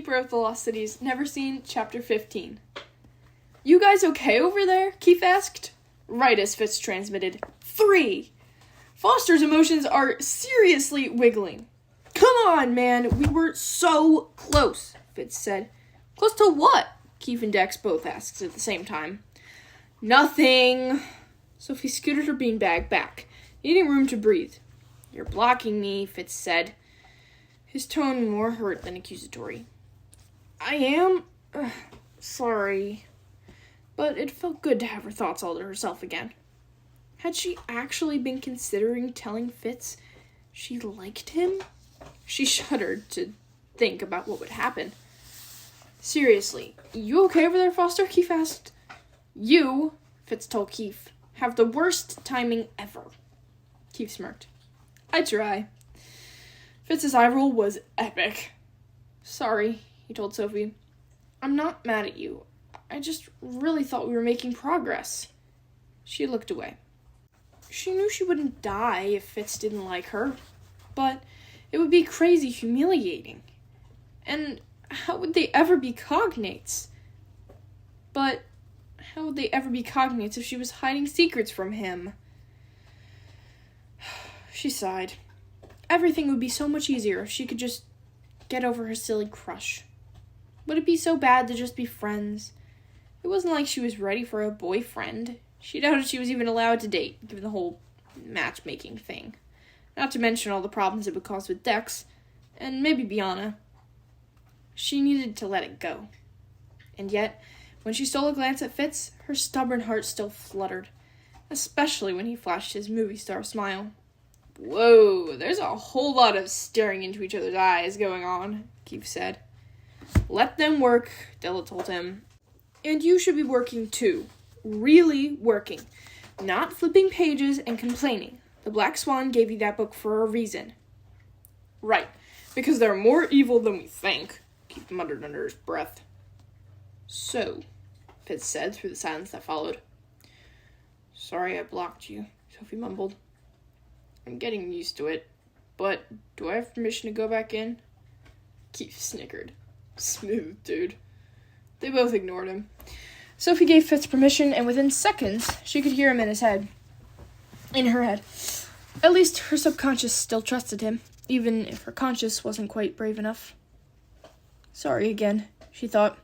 Keeper of the Lost Cities, Neverseen, Chapter 15. You guys okay over there? Keith asked. Right as Fitz transmitted. 3. Foster's emotions are seriously wiggling. Come on, man. We were so close, Fitz said. Close to what? Keith and Dex both asked at the same time. Nothing. Sophie scooted her beanbag back, needing room to breathe. You're blocking me, Fitz said, his tone more hurt than accusatory. I am? Sorry. But it felt good to have her thoughts all to herself again. Had she actually been considering telling Fitz she liked him? She shuddered to think about what would happen. Seriously, you okay over there, Foster? Keith asked. You, Fitz told Keith, have the worst timing ever. Keith smirked. I try. Fitz's eye roll was epic. Sorry, he told Sophie. I'm not mad at you. I just really thought we were making progress. She looked away. She knew she wouldn't die if Fitz didn't like her, but it would be crazy humiliating. And how would they ever be cognates? But how would they ever be cognates if she was hiding secrets from him? She sighed. Everything would be so much easier if she could just get over her silly crush. Would it be so bad to just be friends? It wasn't like she was ready for a boyfriend. She doubted she was even allowed to date, given the whole matchmaking thing. Not to mention all the problems it would cause with Dex, and maybe Biana. She needed to let it go. And yet, when she stole a glance at Fitz, her stubborn heart still fluttered, especially when he flashed his movie star smile. Whoa, there's a whole lot of staring into each other's eyes going on, Keith said. Let them work, Della told him. And you should be working too. Really working. Not flipping pages and complaining. The Black Swan gave you that book for a reason. Right, because they're more evil than we think, Keith muttered under his breath. So, Fitz said through the silence that followed. Sorry I blocked you, Sophie mumbled. I'm getting used to it, but do I have permission to go back in? Keith snickered. Smooth, dude. They both ignored him. Sophie gave Fitz permission, and within seconds, she could hear him in her head. At least her subconscious still trusted him, even if her conscious wasn't quite brave enough. Sorry again, she thought.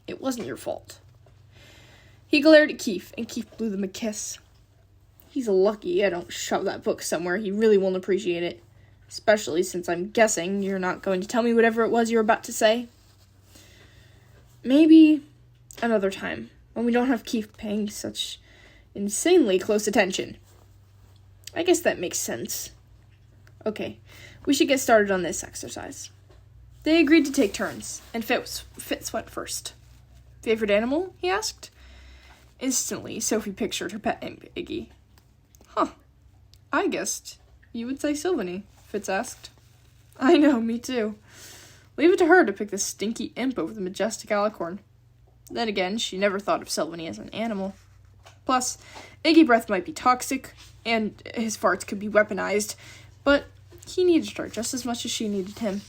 It wasn't your fault. He glared at Keith, and Keith blew them a kiss. He's lucky I don't shove that book somewhere. He really won't appreciate it. Especially since I'm guessing you're not going to tell me whatever it was you're about to say. Maybe another time, when we don't have Keith paying such insanely close attention. I guess that makes sense. Okay, we should get started on this exercise. They agreed to take turns, and Fitz went first. Favorite animal? He asked. Instantly, Sophie pictured her pet Iggy. Huh. I guessed you would say Sylvanie, Fitz asked. I know, me too. Leave it to her to pick the stinky imp over the majestic alicorn. Then again, she never thought of Sylvanie as an animal. Plus, Iggy breath might be toxic, and his farts could be weaponized, but he needed her just as much as she needed him.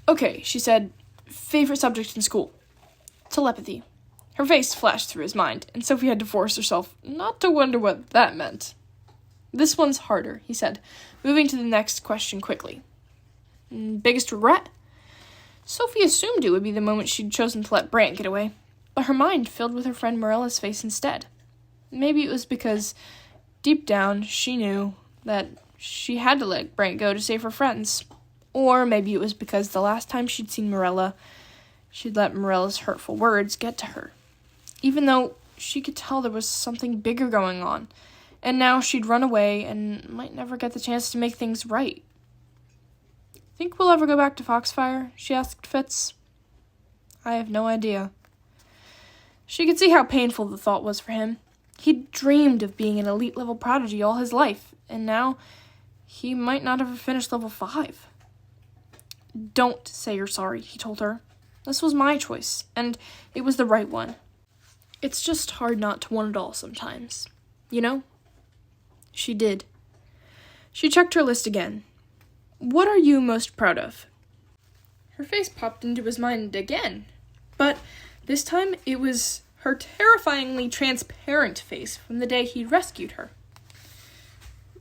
Okay, she said, favorite subject in school? Telepathy. Her face flashed through his mind, and Sophie had to force herself not to wonder what that meant. This one's harder, he said, moving to the next question quickly. Biggest regret? Sophie assumed it would be the moment she'd chosen to let Brant get away, but her mind filled with her friend Morella's face instead. Maybe it was because, deep down, she knew that she had to let Brant go to save her friends. Or maybe it was because the last time she'd seen Morella, she'd let Morella's hurtful words get to her. Even though she could tell there was something bigger going on, and now she'd run away and might never get the chance to make things right. Think we'll ever go back to Foxfire? She asked Fitz. I have no idea. She could see how painful the thought was for him. He'd dreamed of being an elite-level prodigy all his life, and now he might not ever finish level 5. Don't say you're sorry, he told her. This was my choice, and it was the right one. It's just hard not to want it all sometimes, you know? She did. She checked her list again. What are you most proud of? Her face popped into his mind again, but this time it was her terrifyingly transparent face from the day he'd rescued her.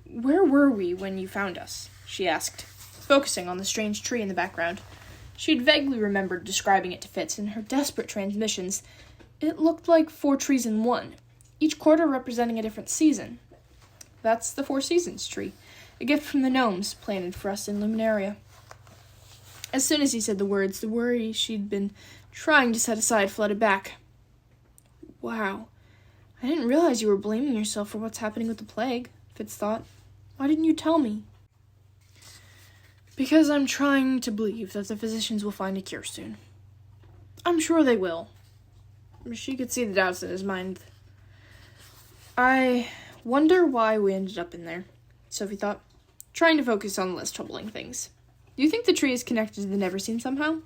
Where were we when you found us? She asked, focusing on the strange tree in the background. She'd vaguely remembered describing it to Fitz in her desperate transmissions. It looked like 4 trees in one, each quarter representing a different season. That's the 4 Seasons tree, a gift from the gnomes planted for us in Luminaria. As soon as he said the words, the worry she'd been trying to set aside flooded back. Wow, I didn't realize you were blaming yourself for what's happening with the plague, Fitz thought. Why didn't you tell me? Because I'm trying to believe that the physicians will find a cure soon. I'm sure they will. She could see the doubts in his mind. I wonder why we ended up in there, Sophie thought, trying to focus on the less troubling things. Do you think the tree is connected to the Neverseen somehow?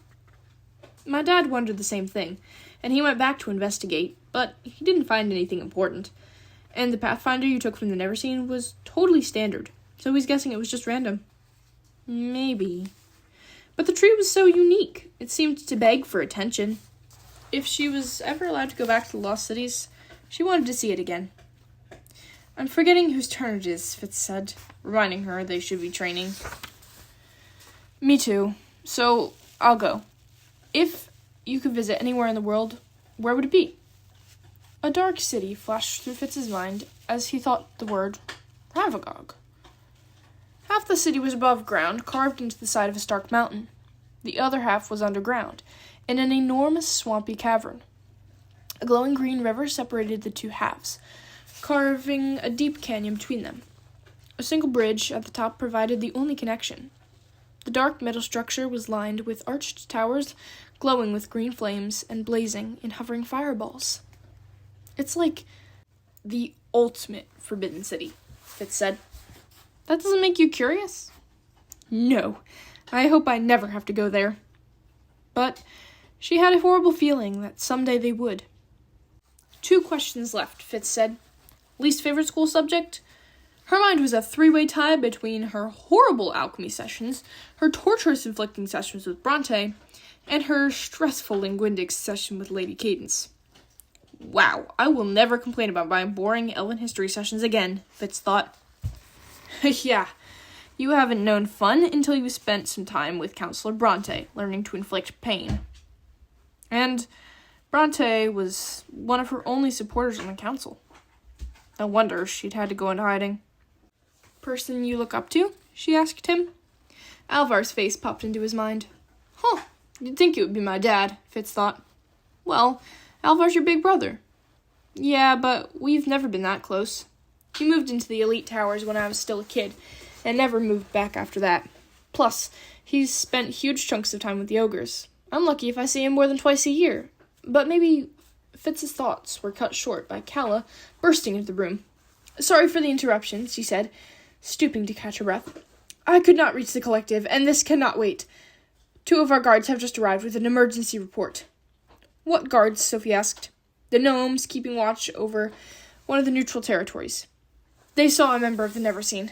My dad wondered the same thing, and he went back to investigate, but he didn't find anything important. And the Pathfinder you took from the Neverseen was totally standard, so he's guessing it was just random. Maybe. But the tree was so unique, it seemed to beg for attention. If she was ever allowed to go back to the Lost Cities, she wanted to see it again. I'm forgetting whose turn it is, Fitz said, reminding her they should be training. Me too, so I'll go. If you could visit anywhere in the world, where would it be? A dark city flashed through Fitz's mind as he thought the word Ravagog. Half the city was above ground, carved into the side of a stark mountain. The other half was underground, in an enormous swampy cavern. A glowing green river separated the two halves, carving a deep canyon between them. A single bridge at the top provided the only connection. The dark metal structure was lined with arched towers, glowing with green flames and blazing in hovering fireballs. It's like the ultimate Forbidden City, Fitz said. That doesn't make you curious? No, I hope I never have to go there. But she had a horrible feeling that someday they would. 2 questions left, Fitz said. Least favorite school subject? Her mind was a 3-way tie between her horrible alchemy sessions, her torturous inflicting sessions with Bronte, and her stressful linguistics session with Lady Cadence. Wow, I will never complain about my boring Elven history sessions again, Fitz thought. Yeah, you haven't known fun until you spent some time with Counselor Bronte, learning to inflict pain. And Bronte was one of her only supporters on the council. No wonder she'd had to go into hiding. Person you look up to? She asked him. Alvar's face popped into his mind. Huh, you'd think it would be my dad, Fitz thought. Well, Alvar's your big brother. Yeah, but we've never been that close. He moved into the elite towers when I was still a kid, and never moved back after that. Plus, he's spent huge chunks of time with the ogres. I'm lucky if I see him more than twice a year. But maybe Fitz's thoughts were cut short by Calla bursting into the room. Sorry for the interruption, she said, stooping to catch her breath. I could not reach the collective, and this cannot wait. 2 of our guards have just arrived with an emergency report. What guards? Sophie asked. The gnomes keeping watch over one of the neutral territories. They saw a member of the Neverseen.